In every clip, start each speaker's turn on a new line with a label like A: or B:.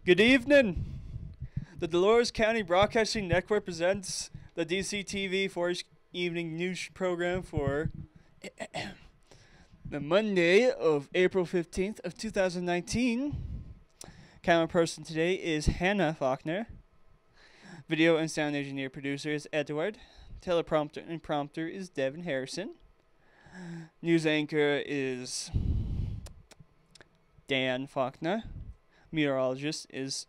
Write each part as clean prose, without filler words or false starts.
A: Good evening. The Dolores County Broadcasting Network presents the DCTV 4-H evening news program for the Monday of April 15th of 2019. Camera person today is Hannah Faulkner. Video and sound engineer producer is Edward. Teleprompter and prompter is Devin Harrison. News anchor is Dan Faulkner. Meteorologist is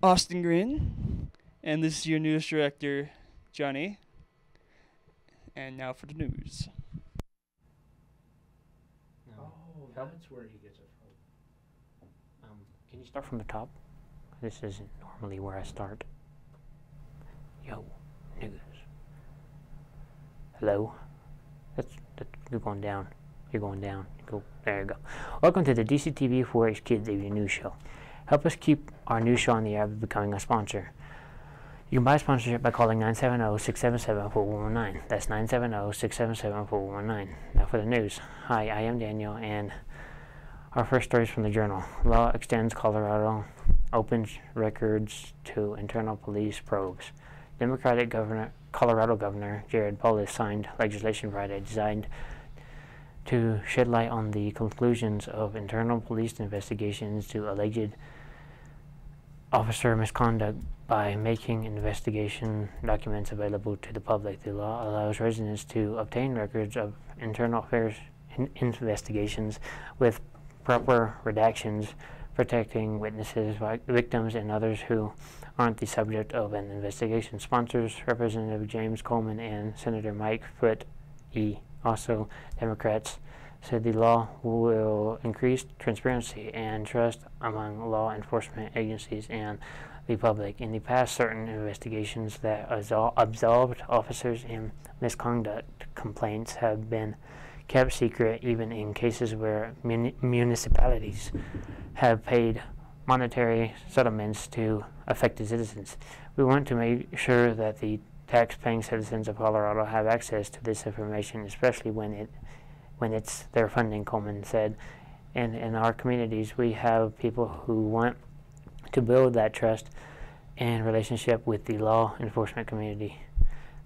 A: Austin Green. And this is your news director, Johnny. And now for the news.
B: No. Oh, that's where he gets it from. Can you start from the top? This isn't normally where I start. Yo, news. Hello? You're going down. You're going down. There you go. Welcome to the DCTV 4-H Kids Evening News Show. Help us keep our news show on the air by becoming a sponsor. You can buy a sponsorship by calling 970-677-4119. That's 970-677-4119. Now for the news. Hi, I am Daniel, and our first story is from the Journal. Law extends Colorado opens records to internal police probes. Democratic Colorado Governor Jared Polis signed legislation Friday designed to shed light on the conclusions of internal police investigations to alleged officer misconduct by making investigation documents available to the public. The law allows residents to obtain records of internal affairs investigations with proper redactions, protecting witnesses, victims, and others who aren't the subject of an investigation. Sponsors Representative James Coleman and Senator Mike Foote, also Democrats, said the law will increase transparency and trust among law enforcement agencies and the public. In the past, certain investigations that absolved officers in misconduct complaints have been kept secret, even in cases where municipalities have paid monetary settlements to affected citizens. We want to make sure that the tax-paying citizens of Colorado have access to this information, especially when it's their funding, Coleman said. And in our communities, we have people who want to build that trust and relationship with the law enforcement community.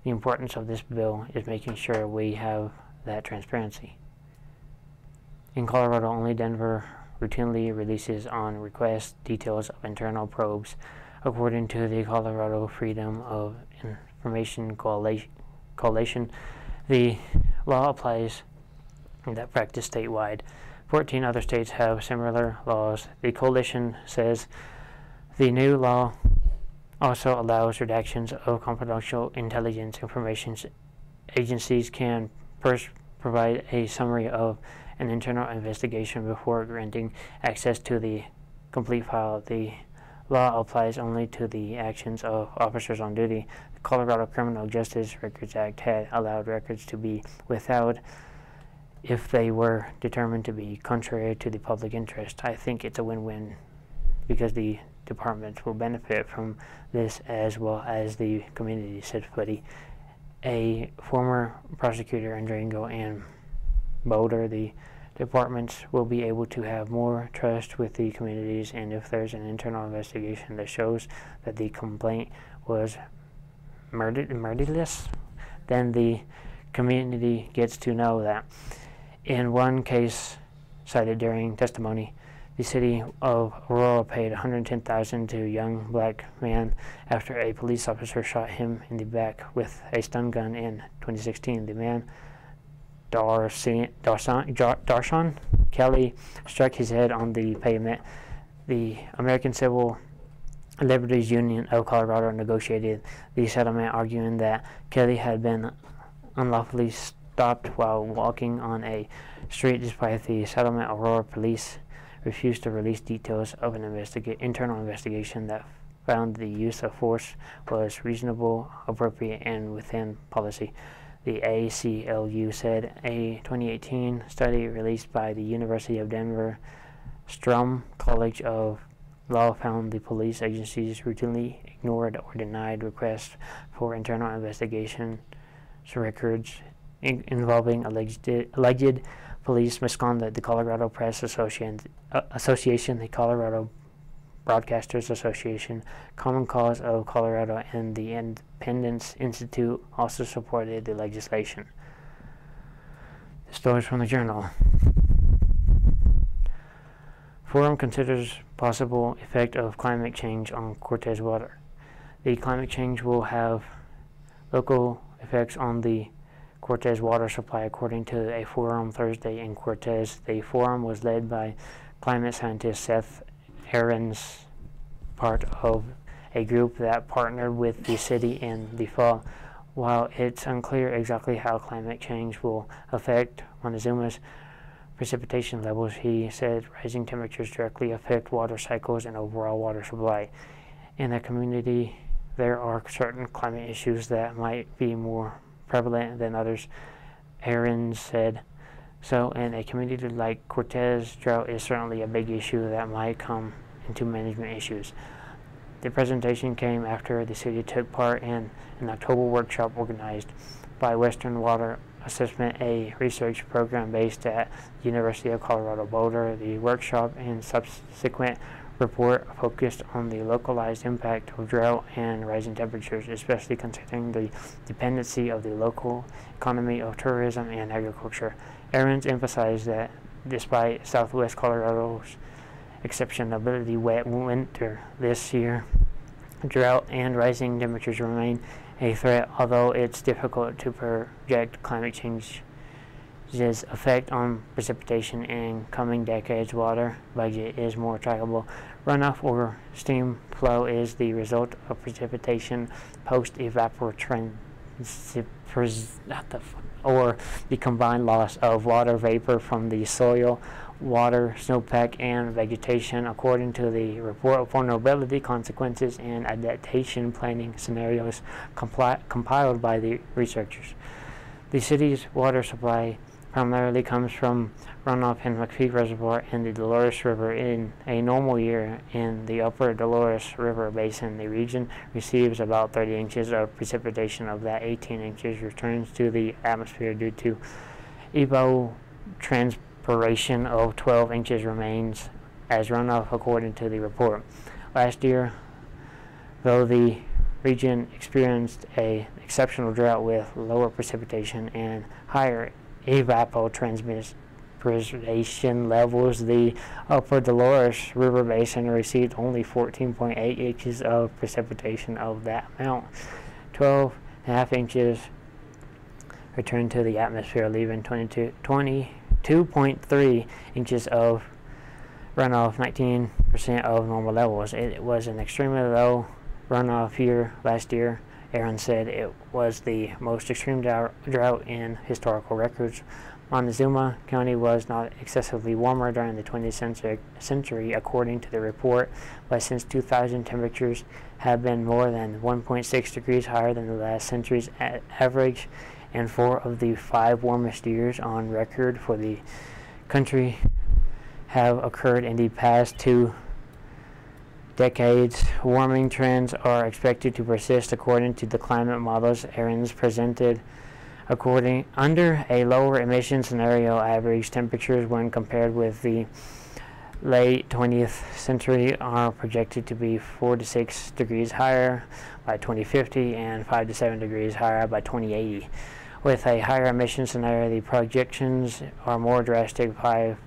B: The importance of this bill is making sure we have that transparency. In Colorado, only Denver routinely releases on request details of internal probes, according to the Colorado Freedom of Information Coalition. The law applies that practice statewide. 14 other states have similar laws. The coalition says the new law also allows redactions of confidential intelligence information. Agencies can first provide a summary of an internal investigation before granting access to the complete file. The law applies only to the actions of officers on duty. The Colorado Criminal Justice Records Act had allowed records to be withheld if they were determined to be contrary to the public interest. I think it's a win-win because the department will benefit from this as well as the community, said Foote. A former prosecutor in Durango and Boulder, the departments will be able to have more trust with the communities, and if there's an internal investigation that shows that the complaint was murderless, then the community gets to know that. In one case cited during testimony, the city of Aurora paid $110,000 to a young black man after a police officer shot him in the back with a stun gun in 2016. The man, Darshan Kelly, struck his head on the pavement. The American Civil Liberties Union of Colorado negotiated the settlement, arguing that Kelly had been unlawfully stopped while walking on a street. Despite the settlement, Aurora police refused to release details of an internal investigation that found the use of force was reasonable, appropriate, and within policy. The ACLU said a 2018 study released by the University of Denver Strum College of Law found the police agencies routinely ignored or denied requests for internal investigation records involving alleged police misconduct. The Colorado Press Association, the Colorado Broadcasters Association, Common Cause of Colorado, and the Independence Institute also supported the legislation. The stories from the Journal. Forum considers possible effect of climate change on Cortez water. The climate change will have local effects on the Cortez water supply, according to a forum Thursday in Cortez. The forum was led by climate scientist Seth Ahrens, part of a group that partnered with the city in the fall. While it's unclear exactly how climate change will affect Montezuma's precipitation levels, he said rising temperatures directly affect water cycles and overall water supply. In the community, there are certain climate issues that might be more prevalent than others, Ahrens said. So in a community like Cortez, drought is certainly a big issue that might come into management issues. The presentation came after the city took part in an October workshop organized by Western Water Assessment, a research program based at the University of Colorado Boulder. The workshop and subsequent report focused on the localized impact of drought and rising temperatures, especially considering the dependency of the local economy of tourism and agriculture. Ahrens emphasized that despite Southwest Colorado's exceptionally wet winter this year, drought and rising temperatures remain a threat, although it's difficult to project climate change's effect on precipitation in coming decades. Water budget is more trackable. Runoff or stream flow is the result of precipitation post-evapotranspiration, or the combined loss of water vapor from the soil, water, snowpack, and vegetation, according to the report. Vulnerability, consequences, and adaptation planning scenarios compiled by the researchers. The city's water supply primarily comes from runoff in McPhee Reservoir and the Dolores River. In a normal year in the upper Dolores River Basin, the region receives about 30 inches of precipitation. Of that, 18 inches returns to the atmosphere due to evapotranspiration of 12 inches remains as runoff, according to the report. Last year, though, the region experienced an exceptional drought with lower precipitation and higher evapotranspiration levels. The upper Dolores River Basin received only 14.8 inches of precipitation. Of that amount, 12.5 inches returned to the atmosphere, leaving 22.3 inches of runoff, 19% of normal levels. It was an extremely low runoff year last year. Ahrens said it was the most extreme drought in historical records. Montezuma County was not excessively warmer during the 20th century, according to the report, but since 2000, temperatures have been more than 1.6 degrees higher than the last century's average, and 4 of the 5 warmest years on record for the country have occurred in the past 2 decades. Warming trends are expected to persist, according to the climate models Ahrens presented. Under a lower emission scenario, average temperatures when compared with the late 20th century are projected to be 4 to 6 degrees higher by 2050 and 5 to 7 degrees higher by 2080. With a higher emission scenario, the projections are more drastic, 5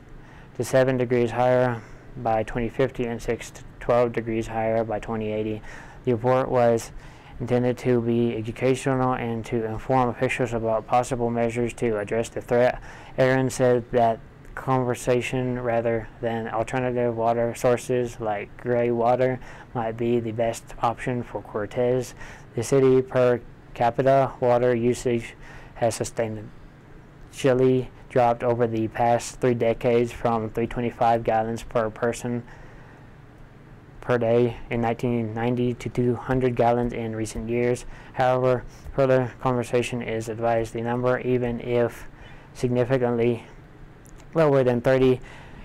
B: to 7 degrees higher by 2050 and 6 to 12 degrees higher by 2080. The report was intended to be educational and to inform officials about possible measures to address the threat. Ahrens said that conservation rather than alternative water sources like gray water might be the best option for Cortez. The city per capita water usage has substantially dropped over the past 3 decades, from 325 gallons per person per day in 1990 to 200 gallons in recent years. However, further conversation is advised. The number, even if significantly lower than 30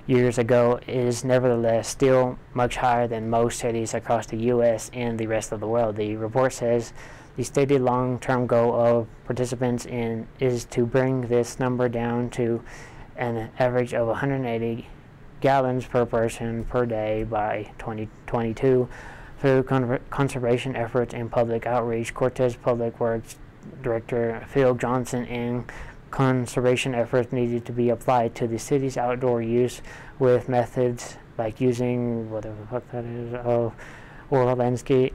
B: years ago, is nevertheless still much higher than most cities across the U.S. and the rest of the world. The report says the stated long-term goal of participants is to bring this number down to an average of 180 gallons per person per day by 2022 through conservation efforts and public outreach. Cortez Public Works Director Phil Johnson and conservation efforts needed to be applied to the city's outdoor use with methods like using whatever the fuck that is, or landscape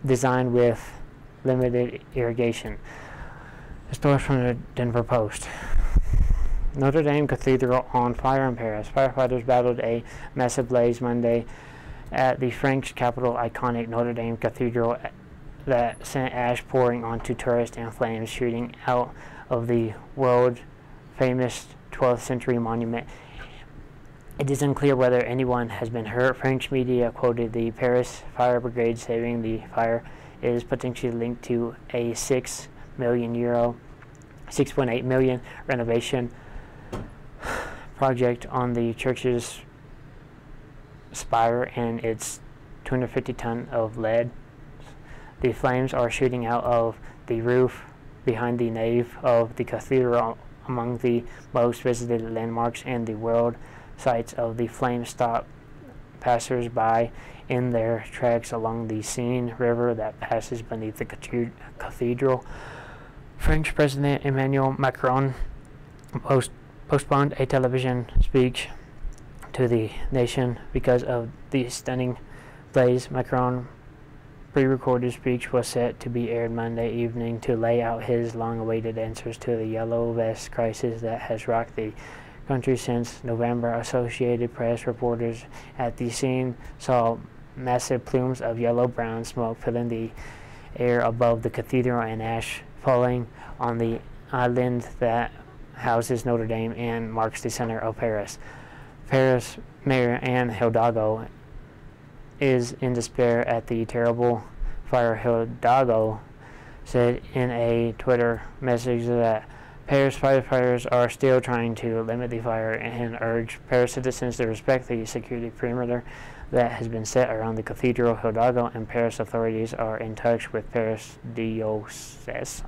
B: design with limited irrigation. The story from the Denver Post. Notre Dame Cathedral on fire in Paris. Firefighters battled a massive blaze Monday at the French capital iconic Notre Dame Cathedral that sent ash pouring onto tourists and flames shooting out of the world-famous 12th century monument. It is unclear whether anyone has been hurt. French media quoted the Paris Fire Brigade saying the fire is potentially linked to a €6.8 million renovation project on the church's spire and its 250 tons of lead. The flames are shooting out of the roof behind the nave of the cathedral, among the most visited landmarks and the world sites of the flames stop passers-by in their tracks along the Seine River that passes beneath the cathedral. French President Emmanuel Macron postponed a television speech to the nation because of the stunning blaze. Macron's pre-recorded speech was set to be aired Monday evening to lay out his long-awaited answers to the yellow vest crisis that has rocked the country since November. Associated Press reporters at the scene saw massive plumes of yellow-brown smoke filling the air above the cathedral and ash falling on the island that houses Notre Dame and marks the center of Paris. Paris Mayor Anne Hidalgo is in despair at the terrible fire. Hidalgo said in a Twitter message that Paris firefighters are still trying to limit the fire and urge Paris citizens to respect the security perimeter that has been set around the cathedral. Hidalgo and Paris authorities are in touch with Paris diocese.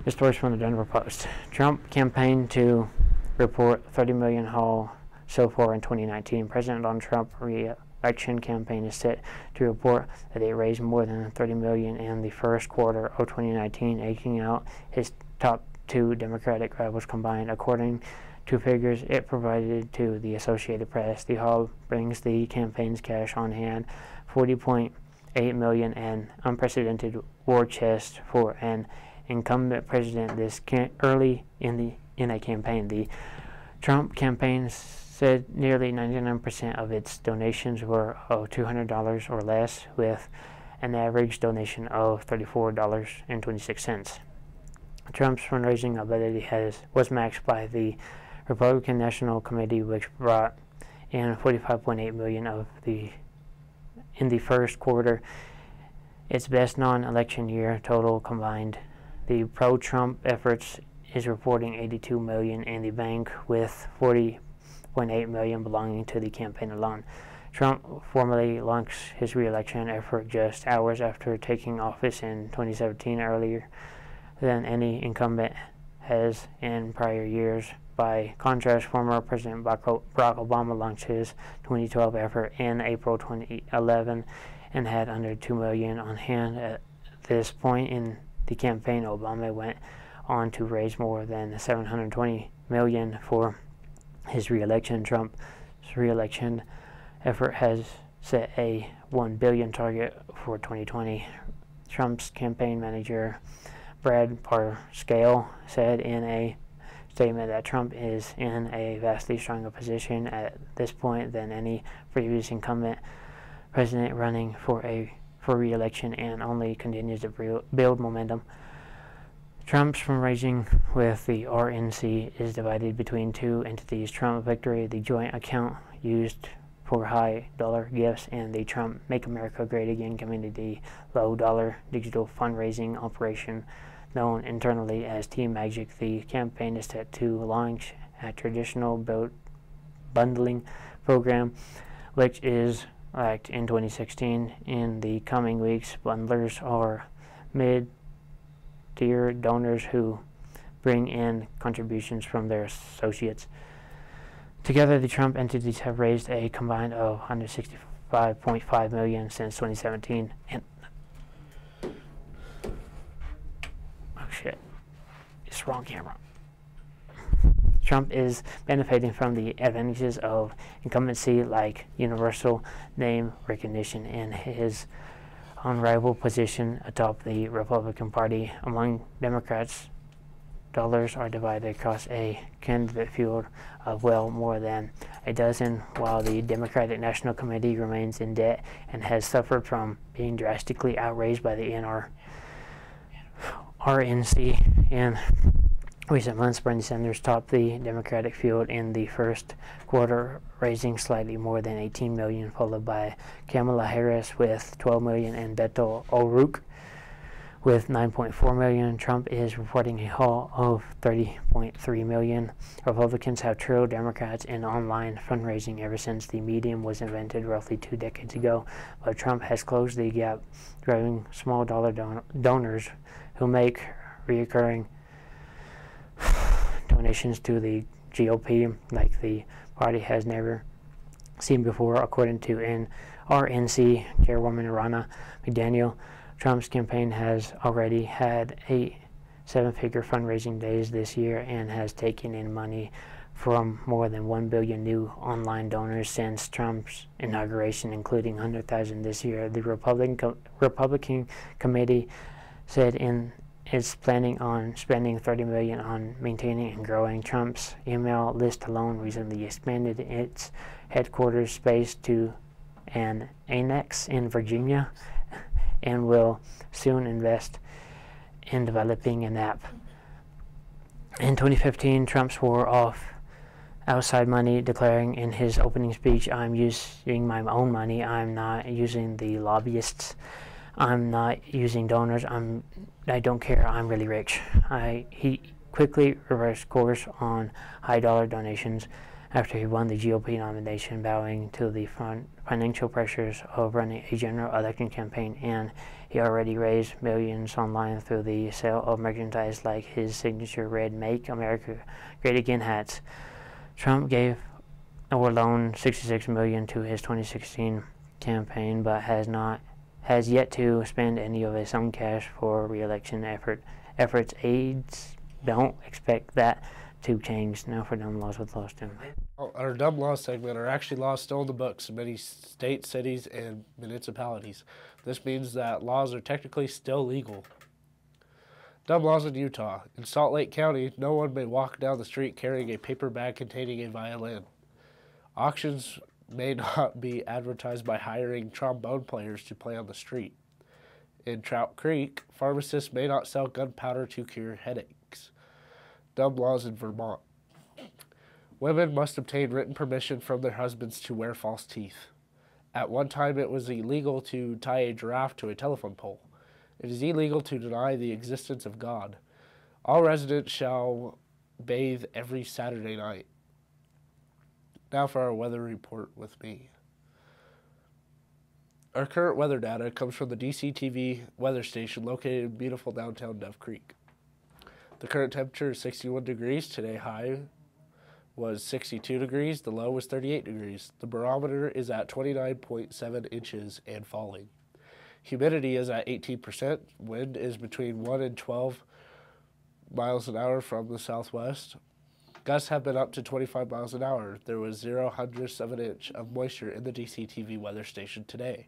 B: This story from the Denver Post. Trump campaign to report $30 million haul so far in 2019. President Donald Trump re-election campaign is set to report that it raised more than $30 million in the first quarter of 2019, eking out his top two Democratic rivals combined. According to figures it provided to the Associated Press, the haul brings the campaign's cash on hand $40.8 million, an unprecedented war chest for an incumbent president this early in a campaign. The Trump campaign said nearly 99% of its donations were of $200 or less, with an average donation of $34.26. Trump's fundraising ability was matched by the Republican National Committee, which brought in $45.8 million in the first quarter, its best non-election year total combined. The pro-Trump efforts is reporting $82 million in the bank, with $40.8 million belonging to the campaign alone. Trump formally launched his re-election effort just hours after taking office in 2017, earlier than any incumbent has in prior years. By contrast, former President Barack Obama launched his 2012 effort in April 2011 and had under $2 million on hand. At this point in the campaign, Obama went on to raise more than $720 million for his re-election. Trump's re-election effort has set a $1 billion target for 2020. Trump's campaign manager, Brad Parscale, said in a statement that Trump is in a vastly stronger position at this point than any previous incumbent president running for re-election, and only continues to build momentum. Trump's fundraising with the RNC is divided between two entities: Trump Victory, the joint account used for high-dollar gifts, and the Trump Make America Great Again community low-dollar digital fundraising operation known internally as Team Magic. The campaign is set to launch a traditional bundling program, which is lacked in 2016. In the coming weeks, bundlers are mid-tier donors who bring in contributions from their associates. Together, the Trump entities have raised a combined of $165.5 million since 2017. And oh shit, it's wrong camera. Trump is benefiting from the advantages of incumbency like universal name recognition and his unrivaled position atop the Republican Party. Among Democrats, dollars are divided across a candidate field of well more than a dozen, while the Democratic National Committee remains in debt and has suffered from being drastically outraised by the RNC. In recent months, Bernie Sanders topped the Democratic field in the first quarter, raising slightly more than $18 million, followed by Kamala Harris with $12 million and Beto O'Rourke with $9.4 million. Trump is reporting a haul of $30.3 million. Republicans have trailed Democrats in online fundraising ever since the medium was invented roughly 2 decades ago, but Trump has closed the gap, driving small dollar donors who make recurring donations to the GOP like the party has never seen before, according to RNC chairwoman Ronna McDaniel. Trump's campaign has already had 8 seven-figure fundraising days this year and has taken in money from more than 1 billion new online donors since Trump's inauguration, including 100,000 this year. The Republican committee said it's planning on spending $30 million on maintaining and growing. Trump's email list alone recently expanded its headquarters space to an annex in Virginia and will soon invest in developing an app. In 2015, Trump swore off outside money, declaring in his opening speech, "I'm using my own money. I'm not using the lobbyists. I'm not using donors. I don't care. I'm really rich." He quickly reversed course on high-dollar donations after he won the GOP nomination, bowing to the financial pressures of running a general election campaign, and he already raised millions online through the sale of merchandise like his signature red "Make America Great Again" hats. Trump gave or loaned $66 million to his 2016 campaign, but has yet to spend any of his own cash for re-election efforts. Aides don't expect that to change. Now for dumb laws with Lost.
C: Our dumb laws segment are actually laws still in the books in many states, cities, and municipalities. This means that laws are technically still legal. Dumb laws in Utah. In Salt Lake County, no one may walk down the street carrying a paper bag containing a violin. Auctions may not be advertised by hiring trombone players to play on the street. In Trout Creek, pharmacists may not sell gunpowder to cure headaches. Dumb laws in Vermont. Women must obtain written permission from their husbands to wear false teeth. At one time, it was illegal to tie a giraffe to a telephone pole. It is illegal to deny the existence of God. All residents shall bathe every Saturday night. Now for our weather report with me. Our current weather data comes from the DCTV weather station located in beautiful downtown Dove Creek. The current temperature is 61 degrees. Today high was 62 degrees. The low was 38 degrees. The barometer is at 29.7 inches and falling. Humidity is at 18%. Wind is between 1 and 12 miles an hour from the southwest. Gusts have been up to 25 miles an hour. There was 0 hundredths of an inch of moisture in the DCTV weather station today.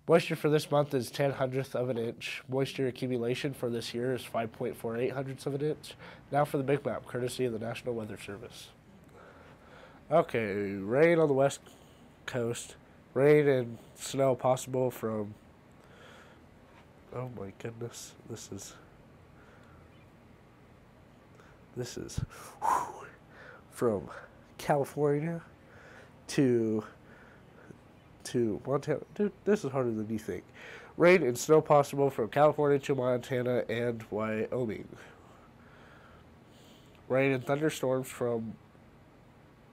C: Moisture for this month is 10 hundredths of an inch. Moisture accumulation for this year is 5.48 hundredths of an inch. Now for the big map, courtesy of the National Weather Service. Okay, rain on the west coast. Rain and snow possible from, oh my goodness, this is from California to Montana. Dude, this is harder than you think. Rain and snow possible from California to Montana and Wyoming. Rain and thunderstorms from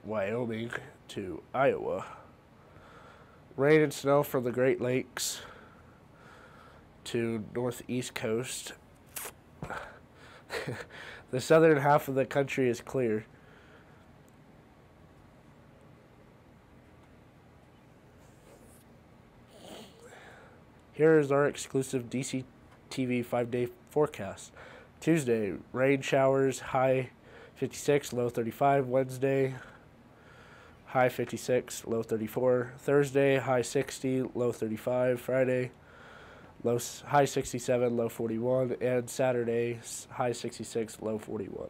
C: Wyoming to Iowa. Rain and snow from the Great Lakes to northeast coast. The southern half of the country is clear. Here is our exclusive DCTV 5-day forecast. Tuesday, rain showers, high 56, low 35. Wednesday, high 56, low 34. Thursday, high 60, low 35. Friday, high 67, low 41. And Saturday, high 66, low 41.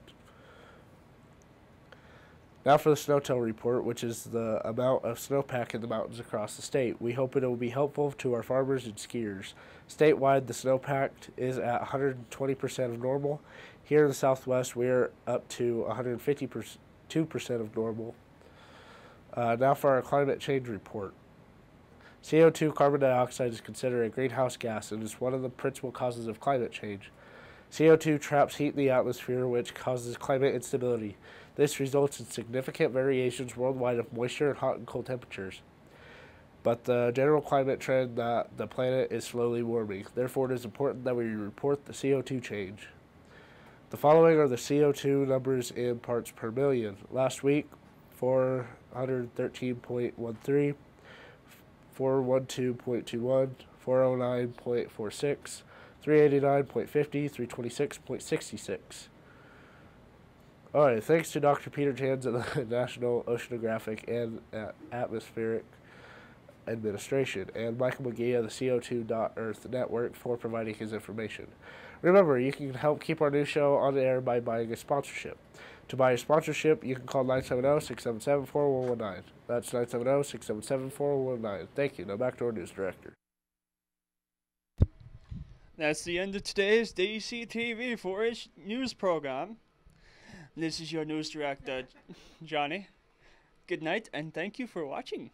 C: Now for the snow total report, which is the amount of snowpack in the mountains across the state. We hope it will be helpful to our farmers and skiers. Statewide, the snowpack is at 120% of normal. Here in the Southwest, we are up to 152% of normal. Now for our climate change report. CO2, carbon dioxide, is considered a greenhouse gas and is one of the principal causes of climate change. CO2 traps heat in the atmosphere, which causes climate instability. This results in significant variations worldwide of moisture and hot and cold temperatures. But the general climate trend that the planet is slowly warming. Therefore, it is important that we report the CO2 change. The following are the CO2 numbers in parts per million. Last week, 413.13, 412.21, 409.46, 389.50, 326.66. Alright, thanks to Dr. Peter Jans at the National Oceanographic and Atmospheric Administration, and Michael McGee of the CO2.Earth Network for providing his information. Remember, you can help keep our new show on the air by buying a sponsorship. To buy a sponsorship, you can call 970-677-4119. That's 970-677-4119. Thank you. Now back to our news director.
A: That's the end of today's DCTV 4-H news program. This is your news director, Johnny. Good night, and thank you for watching.